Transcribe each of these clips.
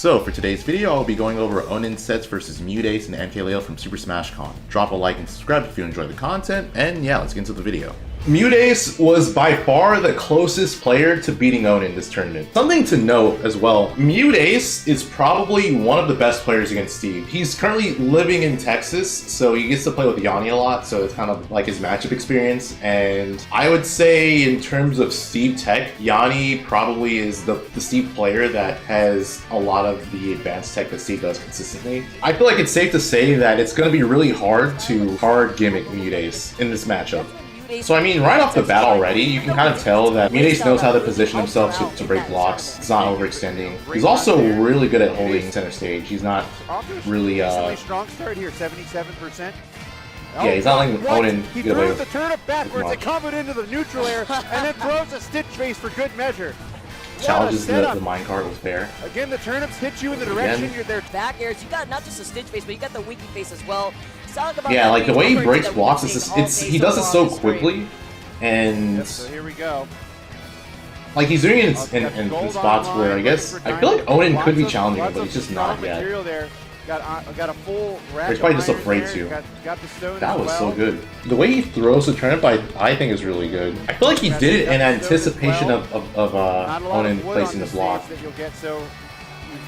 So for today's video, I'll be going over Onin sets versus Mute and MKLeo from Super Smash Con. Drop a like and subscribe if you enjoy the content, and yeah, let's get into the video. Mute was by far the closest player to beating Onin this tournament. Something to note as well, Mute is probably one of the best players against Steve. He's currently living in Texas, so he gets to play with Yanni a lot, so it's kind of like his matchup experience. And I would say in terms of Steve tech, Yanni probably is the Steve player that has a lot of the advanced tech that Steve does consistently. I feel like it's safe to say that it's going to be really hard to hard gimmick Mute in this matchup. So I mean, right off the bat already, you can kind of tell that Mute knows how to position himself to break blocks. He's not overextending. He's also really good at holding center stage. He's not really strong start here, 77%. Yeah, he's not letting Onin He get away throws with the turnip backwards and comes into the neutral air, and then throws a stitch face for good measure. Challenges the minecart with fair. Again, the turnips hit you in the direction you're there. Back airs, you got not just a stitch face, but you got the winky face as well. Yeah, like the way he breaks blocks, he does it so quickly, and yep, so here we go. Like he's doing it in spots where I guess I feel like Onin could be challenging him, but he's just not yet. Got a full rack. He's probably just afraid to. Got the stone that was so good. The way he throws the turnip, I think is really good. I feel like he did it in anticipation of Onin placing the block. That you'll get, so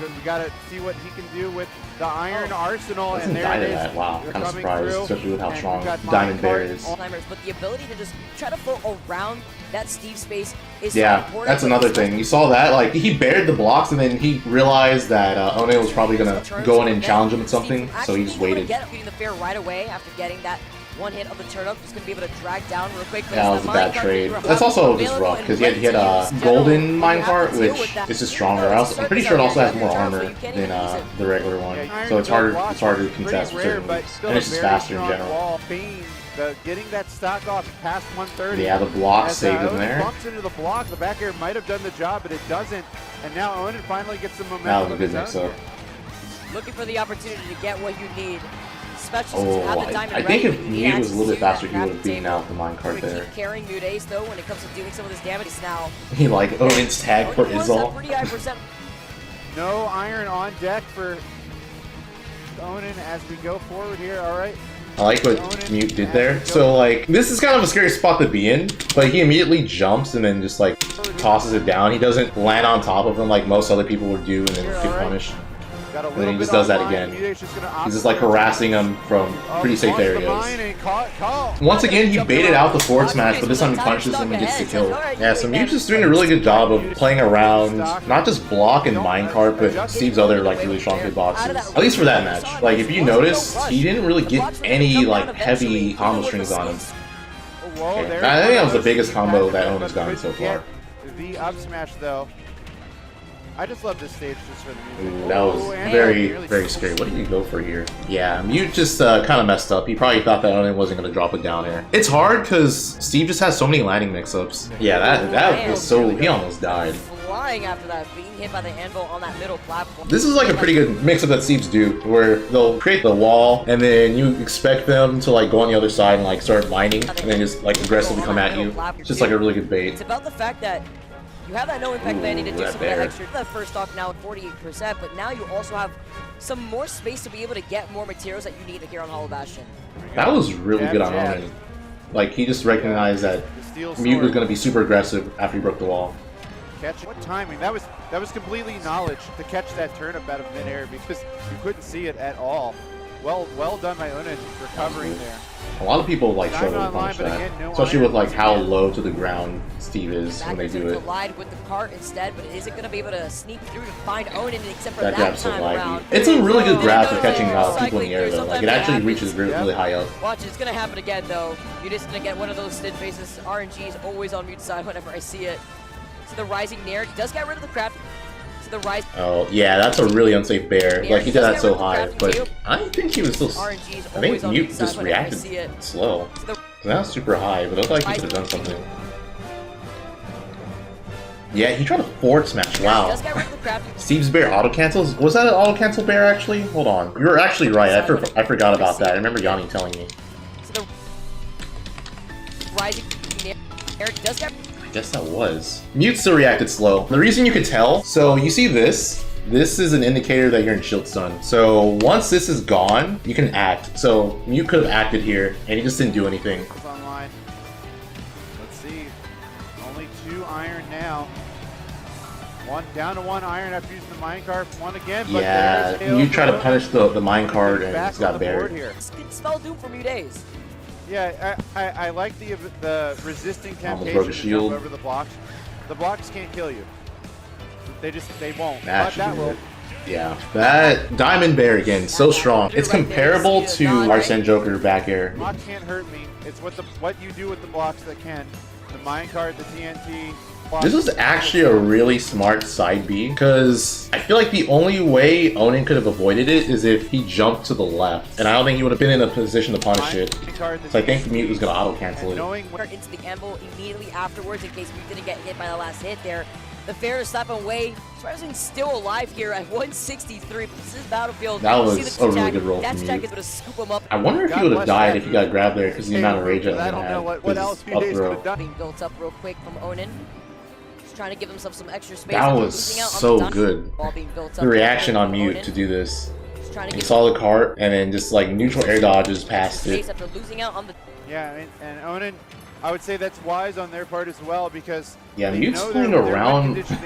we gotta see what he can do with the iron arsenal. Doesn't and there die it to is. that. Wow, You're kind of surprised, through, especially with how strong Diamond Bear is. But the ability to just try to float around that Steve space is yeah, so important. that's another thing. You saw that, like he bared the blocks and then he realized that Onin was probably gonna go in and challenge him with something, so he just waited. Getting the fair right away after getting that one hit of the turnip, he's gonna be able to drag down real quick. That was a bad trade. That's also just rough because he had a golden minecart, which is just stronger. I'm pretty sure it also has more armor than the regular one, so it's harder to contest for certain moves, and it's just faster in general. Getting that stock off past 130. Yeah, the block saved him there. Bumps into the block. The back air might have done the job, but it doesn't. And now Onin finally gets some momentum. That was a good mix-up. Looking for the opportunity to get what you need. Especially since you have the diamond I think if Mute was a little bit faster, he would have beaten out the minecart there. Keep carrying Mute though when it comes to doing some of this damage now. He like Onin's tag for Izzle. No iron on deck for Onin as we go forward here. All right. I like what Mute did there. So like, this is kind of a scary spot to be in, but he immediately jumps and then just like tosses it down. He doesn't land on top of him like most other people would do and then get punished. And then he just does that again. He's just like harassing him from pretty safe areas. Once again, he baited out the forward smash, but this time he punishes him and gets the kill. Yeah, so Mute's just doing a really good job of playing around, not just block and minecart, but Steve's other like really strong hitboxes. At least for that match. Like if you notice, he didn't really get any like heavy combo strings on him. Okay. I think that was the biggest combo that Onin's gotten so far. The up smash though. I just love this stage just for the music. Ooh, that was very scary. What did you go for here? Yeah, Mute just kind of messed up. He probably thought that Onin wasn't going to drop it down air. It's hard because Steve just has so many landing mix-ups. Yeah, that was so... He almost died. Flying after that, being hit by the anvil on that middle platform. This is like a pretty good mix-up that Steve's do, where they'll create the wall, and then you expect them to like go on the other side and like start mining, and then just like aggressively come at you. It's just like a really good bait. It's about the fact that you have that no impact landing to do some of that extra. That first stock now at 48%, but now you also have some more space to be able to get more materials that you need here on Hollow Bastion. That was really good on Onin. Like he just recognized that Mute was going to be super aggressive after he broke the wall. What timing? That was completely knowledge to catch that turnip out of midair because you couldn't see it at all. Well done by Onin recovering there. A lot of people like struggle to punish that, especially with like how low to the ground Steve is when they do it. Collide with the cart instead, but is it going to be able to sneak through to find Onin except for that grab's so time laggy. around? It's a really good grab for catching people in the air though. Like it actually reaches really high up. Watch, it's going to happen again though. You're just going to get one of those stitch faces. RNG is always on Mute's side whenever I see it. So the rising Nair does get rid of the craft. The rise. Oh yeah, that's a really unsafe bear. Like he did that so high, but I think he was still. I think Mute just reacted slow. Not super high, but it looked like he could have done something. Yeah, he tried to forward smash. Wow. Steve's bear auto cancels. Was that an auto cancel bear actually? Hold on. You were actually right. I forgot about that. I remember Yanni telling me. So the rising Nair does get. I guess that was. Mute still reacted slow. The reason you could tell, so you see this, this is an indicator that you're in shield stun. So once this is gone, you can act. So Mute could have acted here, and he just didn't do anything. Online. Let's see. Only 2 iron now. One down to 1 iron after using the minecart. One again. But Yeah, you try to punish the minecart, and it's got buried. Spell Doom for Mutays. Yeah, I like the resisting Almost temptation broke a to shield. jump over the blocks. The blocks can't kill you. They won't. That But should that do will. it. Yeah, that Diamond Bear again, so strong. It's comparable to Arsene Joker back air. Blocks can't hurt me. It's what you do with the blocks that can. The minecart, the TNT. This is actually a really smart side B, because I feel like the only way Onin could have avoided it is if he jumped to the left, and I don't think he would have been in a position to punish it. So I think Mute was going to auto-cancel it. Knowing where Into the anvil immediately afterwards in case Mute didn't get hit by the last hit there. The fair is slapping away. Rising's still alive here at 163. This is Battlefield. That You see was the a really attack. good roll That from attack Mute. is going to scoop him up. I wonder if he would have died if he got grabbed there, because the amount of rage that I was going don't to know have. what else Because Mute up throw. could have done. Being built up real quick from Onin. Just trying to give himself some extra space. That after was losing out on so the dime. good. Ball being built up The reaction on from Mute Onin. to do this. Just trying to He give saw the cart, and then just like neutral air dodges past space it. after losing out on the. Yeah, and Onin, I would say that's wise on their part as well because Yeah, they Mute's know playing their around. win condition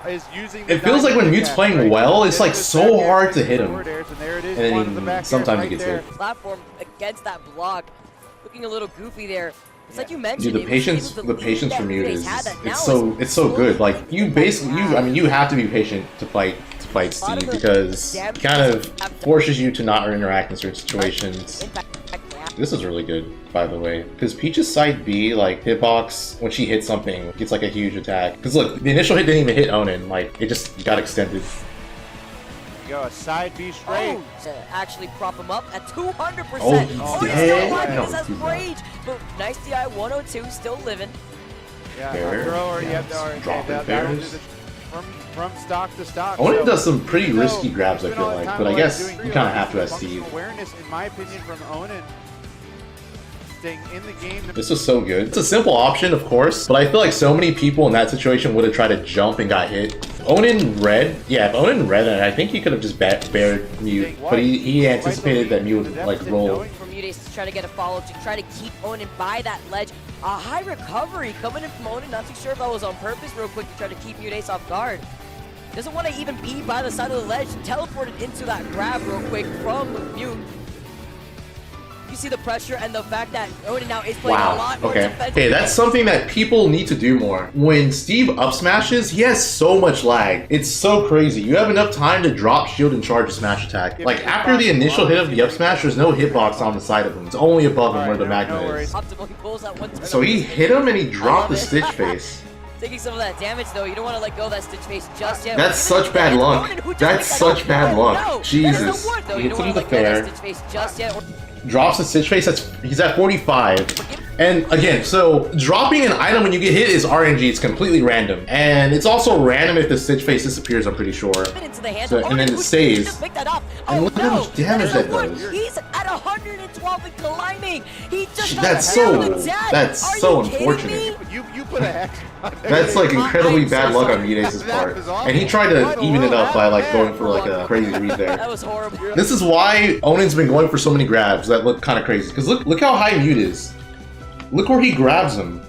is using the It feels like when diamond Mute's attack, playing right? well, it's like This is so back air, hard to hit him. forward airs, and there it is, And then one to the he- back air sometimes right he gets there. hit. Platform against that block, looking a little goofy there. It's like you mentioned. Dude, the it was patience, able to the lead patience that from Mute Mutays is had that now it's so good. Like you basically, I mean, you have to be patient to fight Steve because he kind of forces you to not interact in certain situations. This is really good, by the way, because Peach's side B, like hitbox, when she hits something, gets like a huge attack. Because look, the initial hit didn't even hit Onin, like it just got extended. Go a side B straight. to actually prop him up at 200%. Oh, he's Onin's dead. still alive, No, this has he's not. rage, but nice DI 102 still living. Yeah, Fair. throw or you have to Yes. Drop it that'll do fairs. the- from stock to stock. Onin so does some pretty even risky though grabs, I he's feel spent all like, that but I time guess doing you kind of have to as functional Steve. Awareness, in my opinion, from Onin. Staying in the game. This was so good. It's a simple option, of course, but I feel like so many people in that situation would have tried to jump and got hit. Onin red, yeah, if Onin red, I think he could have just bared Mute, but he anticipated that Mute would like roll. From Mutays to try to get a follow, to try to keep Onin by that ledge. A high recovery coming in from Onin, not too sure if that was on purpose real quick to try to keep Mutays off guard. Doesn't want to even be by the side of the ledge, teleported into that grab real quick from Mute. You see the pressure and the fact that Onin now is playing a Wow, lot more okay. defensive. Hey, that's something that people need to do more. When Steve up smashes, he has so much lag. It's so crazy. You have enough time to drop shield and charge a smash attack. Like, after the initial hit of the up smash, there's no hitbox on the side of him. It's only above him where the magnet is. Optimal, he pulls that one turn So he hit him and he dropped the Stitch Face. Taking some of that damage though, you don't want to let go of that Stitch Face just yet. That's such bad luck. That's such bad luck. Jesus. He He hits him with the fair. Stitch Face just yet. Drops the Stitch Face, he's at 45. And again, so dropping an item when you get hit is RNG, it's completely random. And it's also random if the Stitch Face disappears, I'm pretty sure. Into the hands So, of and then Onin, it who stays. just picked that up. And Oh, look at how no. much damage That is that a one. does. He's at 112 and climbing. He just got That's down so- the dead. that's Are so you kidding unfortunate. me? You put a hex on there. That's like incredibly I'm bad so luck on sorry. Mutays' That part. was awful. And he tried to even it up by like going for like a crazy read That there. was horrible. This is why Onin's been going for so many grabs that look kind of crazy. Because look how high Mute is. Look where he grabs him.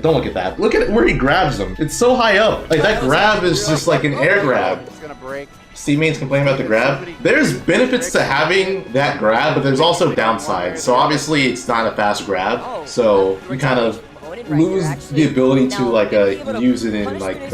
Don't look at that. Look at where he grabs him. It's so high up. Like that grab is just like an air grab. It's gonna break. Teammates complain about the grab. There's benefits to having that grab, but there's also downsides. So obviously it's not a fast grab, so you kind of lose the ability to like use it in like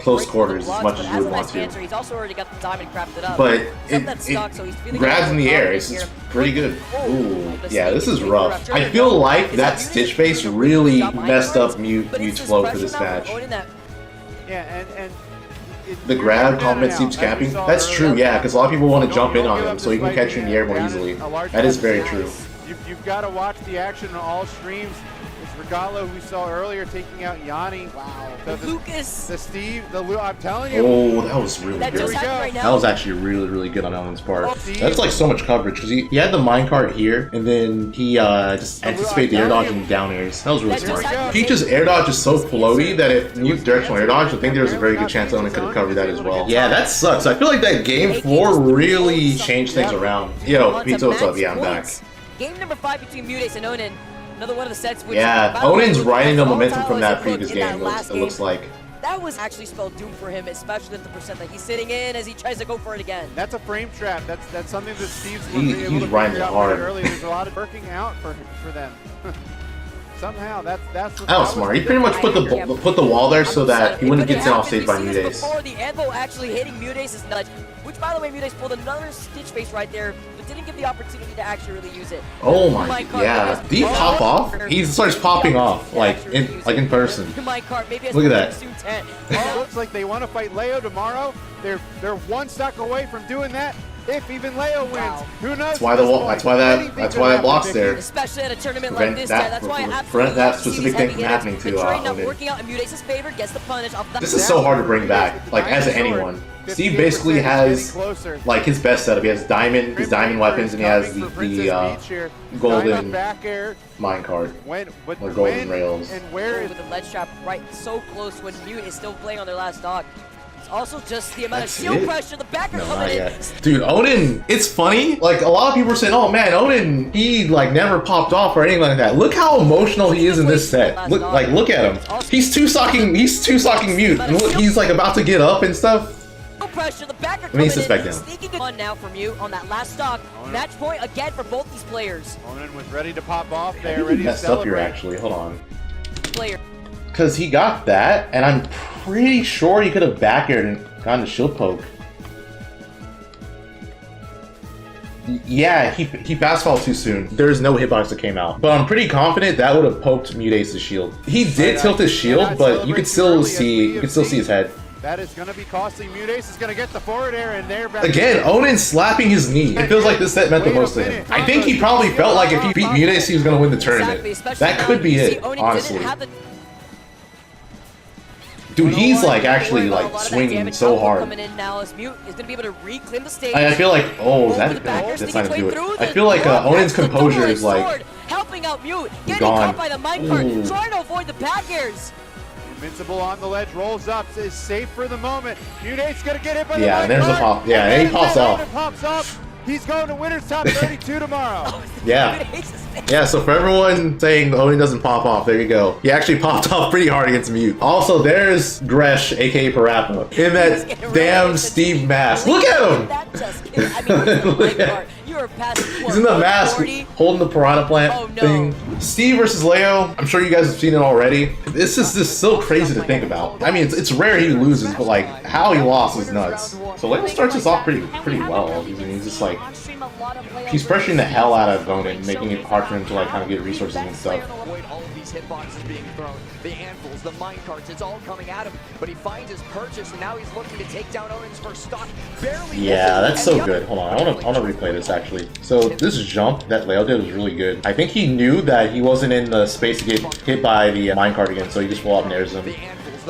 close quarters as much as you would want to. He's also already got the diamond crafted up. But it grabs in the air. It's just pretty good. Ooh, yeah, this is rough. I feel like that Stitch Face really messed up Mute's flow for this match. Yeah, and The grab complement Steve's capping. That's true, yeah, because a lot of people want to jump in on him so he can catch you in the air more easily. That is very true. You've got to watch the action on all streams. It's Regalo, who we saw earlier, taking out Yanni. Wow. So Lucas. I'm telling you. Oh, that was really That good. just happened right now. That was actually really good on Owen's part. Oh, Steve. That's like so much coverage because he had the minecart here and then he just anticipated the air dodge and down airs. That was really That just smart. happened. Peach's air dodge is so floaty that if you use directional air dodge, I think there's a very good chance Owen could have covered that as well. Yeah, that sucks. I feel like that game 4 really changed things around. Yo, Pizza, what's up? Yeah, I'm back. Game number 5 between Mudace and Onan. Another one of the sets. Which, Yeah, by the way, Onan's was riding the volatile momentum from as that it previous looked in game, that last it looks like. That was actually spelled doom for him, especially at the percent that he's sitting in as he tries to go for it again. That's a frame trap. That's something that Steve's He's able to riding figure out hard. pretty early. There's a lot of working out for them. Somehow that's what That was smart. He pretty much put the wall there so that he wouldn't get sent off stage by Mudace. Mudace. Before the anvil actually hitting Mudace's nudge, which by the way, Mudace pulled another stitch face right there, but didn't give the opportunity to actually really use it. Oh my, yeah. Did he pop off? He starts popping off, like in person. Look at that. It looks like they want to fight Leo tomorrow. They're one stock away from doing that. If even Leo wins, who knows? That's why that block's there. Especially at a tournament Prevent like this, that- that's why I absolutely prevent that love to see specific these thing heavy from happening hitters. to, The trade not Onan. working out in Mudace's favor, gets the punish off the This is so hard to bring back, like as anyone. Steve basically has like his best setup. He has his diamond weapons, and he has the golden minecart or golden rails. And where is with the ledge trap right so close when Mute is still playing on their last stock. It's also just the amount of shield pressure, the backer No, coming not in. yet. Dude, Onan, it's funny. Like, a lot of people are saying, oh man, Onan, he like never popped off or anything like that. Look how emotional he is in this set. Look at him. He's two socking Mute. And look, he's like about to get up and stuff. Pressure, the backer Let me coming suspect in, him. sneaking on now from Mute on that last stock. Match point again for both these players. Onan was ready to pop off I there, think he ready to messed up here celebrate. actually. Hold on. Player. Because he got that, and I'm pretty sure he could have back aired and gotten the shield poke. Yeah, he fast fall too soon. There's no hitbox that came out. But I'm pretty confident that would have poked Mudace's shield. He did tilt his shield, but you could still see his head. That is going to be costly. Mudace is going to get the forward air, and they're back. Again, Onan slapping his knee. It feels like this set meant the most to him. I think he probably felt like if he beat Mudace, he was going to win the tournament. That could be it, honestly. Dude, he's like actually like swinging so hard. I feel like, oh, that's not gonna do it. I feel like Onan's composure is like helping out Mute, getting gone. caught by the minecart, trying to avoid the back airs. Invincible on the ledge, rolls up, is safe for the moment. Mudace's gonna get hit by the yeah, and there's a pop. Yeah, and he pops off. Pops up. He's going to winner's top 32 tomorrow. Yeah. Yeah, so for everyone saying Onan doesn't pop off, there you go. He actually popped off pretty hard against Mute. Also, there's Gresh, aka Parappa, in that damn Steve mask. Look at him! Look at him. He's in the mask holding the piranha plant thing. Steve versus Leo, I'm sure you guys have seen it already. This is just so crazy to think about. I mean, it's rare he loses, but like how he lost is nuts. So Leo starts us off pretty well. He's just like, he's pressuring the hell out of Onan, making it hard for him to like kind of get resources and stuff. Avoid all of these hitboxes being thrown, the anvils, the minecarts, it's all coming at him, but he finds his purchase and now he's looking to take down Onan's first stock. Barely Yeah, misses, that's and so the good. Hold on, I wanna replay this actually. So this jump that Leo did was really good. I think he knew that he wasn't in the space to get hit by the minecart again, so he just wall up and airs him.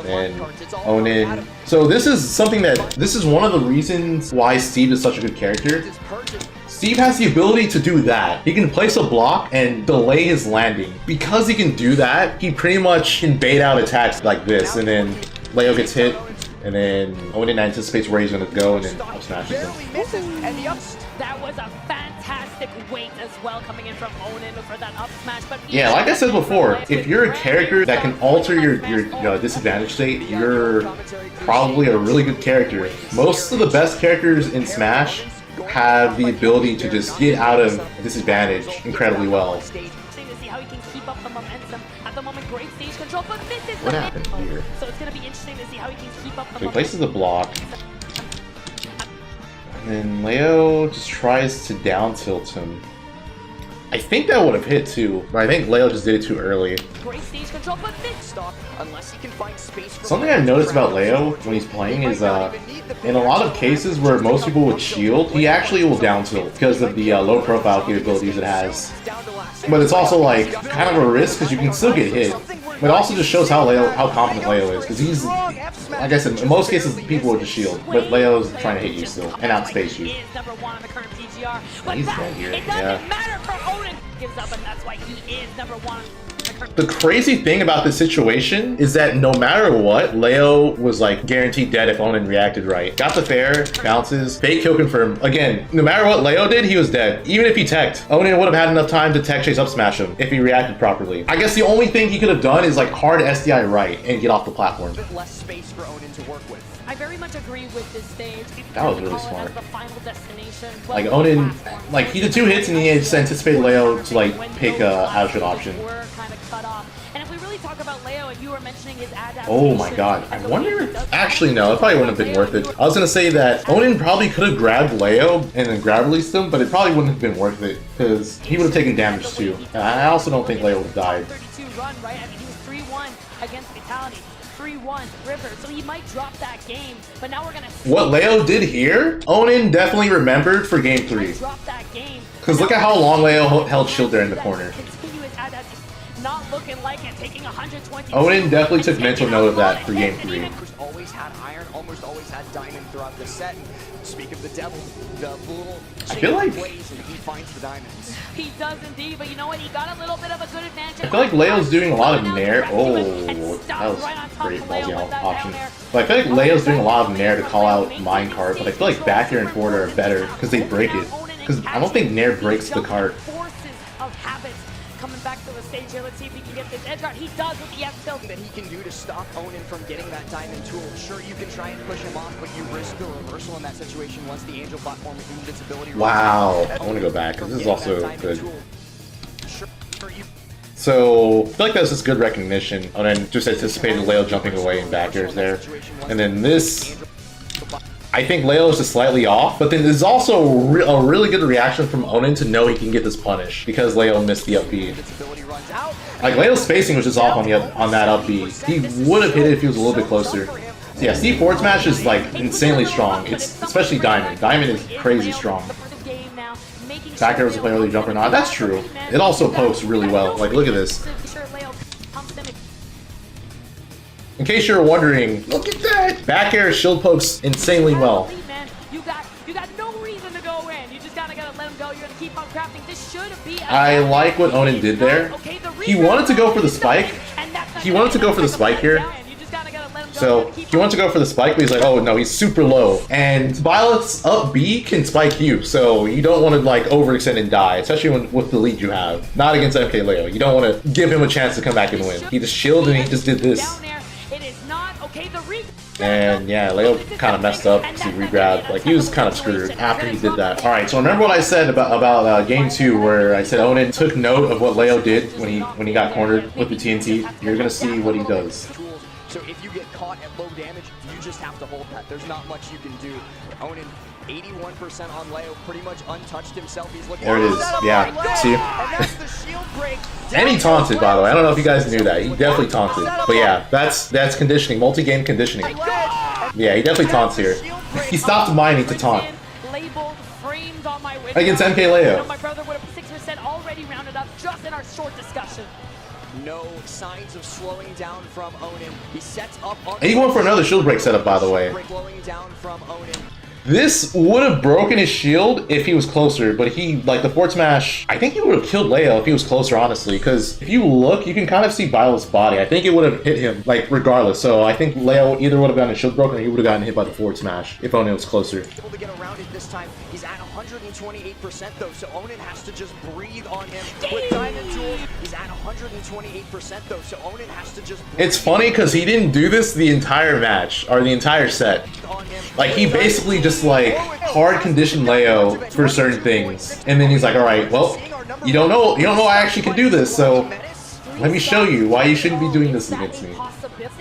And Onan. So this is one of the reasons why Steve is such a good character. Steve has the ability to do that. He can place a block and delay his landing. Because he can do that, he pretty much can bait out attacks like this, and then Leo gets hit, and then Onan anticipates where he's gonna go, and then up smashes him. That was a fantastic weight as well coming in from Onan for that up smash. But yeah, like I said before, if you're a character that can alter your disadvantage state, you're probably a really good character. Most of the best characters in Smash have the ability to just get out of disadvantage incredibly well. What happened here? So it's going to be interesting to see how he can keep up the So he places the block. And then Leo just tries to down tilt him. I think that would have hit too, but I think Leo just did it too early. Great stage control, but Vic Stock, unless he can find space for Something I've noticed about Leo when he's playing is in a lot of cases where most people would shield, he actually will down tilt because of the low profile capabilities it has. But it's also like kind of a risk because you can still get hit. But it also just shows how confident Leo is, because he's, like I said, in most cases people would just shield, but Leo's trying to hit you still and outspace you. He is number 1 on the current PGR, but He's that, dead here, it doesn't yeah. matter for Onin. Gives up, and that's why he is number 1 on the current. The crazy thing about this situation is that no matter what, Leo was like guaranteed dead if Onin reacted right. Got the fair, bounces, fake kill confirmed. Again, no matter what Leo did, he was dead. Even if he teched, Onin would have had enough time to tech chase up smash him if he reacted properly. I guess the only thing he could have done is like hard SDI right and get off the platform. less space for Onin to work with. I very much agree with this stage. That was really Call it as smart. the final destination. Like Onin, like he did 2 hits and he just anticipated Leo to like pick a out shot option. Were kind of cut off. And if we really talk about Leo, and you were mentioning his adaptation. Oh my god, I wonder. Actually, no, it probably wouldn't have been worth it. I was gonna say that Onin probably could have grabbed Leo and then grab released him, but it probably wouldn't have been worth it because he would have taken damage too. And I also don't think Leo would have died. 32 run, right? I mean, he was 3-1 against Vitality. 3-1 River, so he might drop that game, but now we're gonna see What Leo did here, Onin definitely remembered for game 3. drop that game. Because look at how long Leo held shield there in the corner. Continue his adaptation, not looking like it, taking 120. Onin definitely took mental note of that for game 3. Almost always had iron, almost always had diamond throughout the set. And speak of the devil, the little I feel like- plays and he finds the diamonds. He does indeed, but you know what? He got a little bit of a good advantage. I feel like Leo's doing a lot of nair. Oh, that was great ballsy option. But I feel like Leo's doing a lot of nair to call out minecart, but I feel like back air and forward are better because they break it. Because I don't think nair breaks the cart. Forces of habit coming back to the stage here. Let's see if he can get this edge guard. He does with the F tilt. That he can do to stop Onin from getting that diamond tool. Sure, you can try and push him off, but you risk the reversal in that situation once the angel platform invincibility. Wow, I want to go back because this is also good. Sure, you So, I feel like that's just good recognition. And then just anticipated Leo jumping away and back airs there. And then this, I think Leo is just slightly off, but then there's also a really good reaction from Onin to know he can get this punish because Leo missed the up B. invincibility runs out. Like Leo's spacing was just off on that up B. He would have hit it if he was a little bit closer. So yeah, Steve forward smash is like insanely strong. It's especially Diamond. Diamond is crazy strong. Back air was a play early jump or not. That's true. It also pokes really well. Like look at this. In case you're wondering, look at that! Back air shield pokes insanely well. You got no reason to go in. You just gotta let him go. You're gonna keep on crafting. This should be. I like what Onin did there. He wanted to go for the spike. He wanted to go for the spike here. So he wanted to go for the spike, but he's like, oh no, he's super low. And Violet's up B can spike you, so you don't want to like overextend and die, especially with the lead you have. Not against MKLeo. You don't want to give him a chance to come back and win. He just shielded and he just did this. And yeah, Leo kind of messed up because he regrabbed. Like he was kind of screwed after he did that. All right, so remember what I said about game 2, where I said Onin took note of what Leo did when he got cornered with the TNT. You're gonna see what he does. So if you get caught at low damage, you just have to hold that. There's not much you can do. Onin, 81% on Leo, pretty much untouched himself. He's looking. There it is. Yeah, see? And that's the shield break. And he taunted, by the way. I don't know if you guys knew that. He definitely taunted. But yeah, that's conditioning, multi-game conditioning. Yeah, he definitely taunts here. He stopped mining to taunt. Against MKLeo. My brother would have 6% already rounded up just in our short discussion. No signs of slowing down from Onin. He sets up on. And he went for another shield break setup, by the way. Slowing down from Onin. This would have broken his shield if he was closer, but he, like the forward smash, I think he would have killed Leo if he was closer, honestly, because if you look, you can kind of see Violet's body. I think it would have hit him, like, regardless. So I think Leo either would have gotten his shield broken or he would have gotten hit by the forward smash if Onin was closer. Able to get around it this time. He's at 128% though, so Onin has to just breathe on him with Diamond Tools. He's at 128% though, so Onin has to just breathe. It's funny because he didn't do this the entire match, or the entire set. Like, he basically just, like, hard conditioned Leo for certain things. And then he's like, alright, well, you don't know I actually can do this, so let me show you why you shouldn't be doing this against me.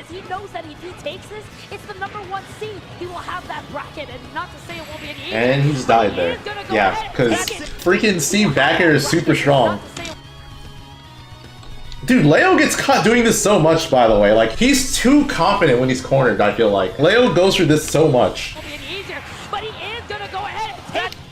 He knows that if he takes this, it's the #1 seed. He will have that bracket, and not to say it won't be an easy. And he just died there. Yeah, because Freaking Steve back air is super strong. Dude, Leo gets caught doing this so much, by the way. Like, he's too confident when he's cornered, I feel like. Leo goes through this so much.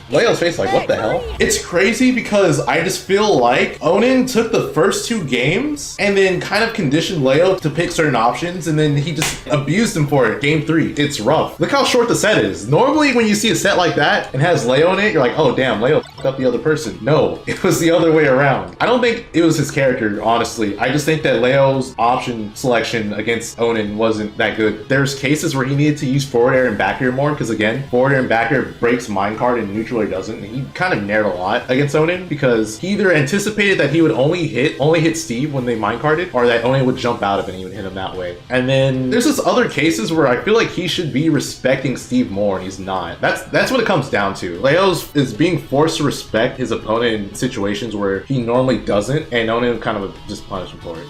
Leo's face like, what the hell? It's crazy because I just feel like Onin took the first 2 games and then kind of conditioned Leo to pick certain options, and then he just abused him for it. Game 3, it's rough. Look how short the set is. Normally when you see a set like that and has Leo in it, you're like, oh damn, Leo f***ed up the other person. No, it was the other way around. I don't think it was his character, honestly. I just think that Leo's option selection against Onin wasn't that good. There's cases where he needed to use forward air and back air more, because again, forward air and back air breaks minecart and neutral air doesn't. He kind of nared a lot against Onin because he either anticipated that he would only hit Steve when they minecarted, or that Onin would jump out of it and he would hit him that way. And then there's just other cases where I feel like he should be respecting Steve more and he's not. That's what it comes down to. Leo's is being forced to respect his opponent in situations where he normally doesn't, and Onin kind of just punished him for it.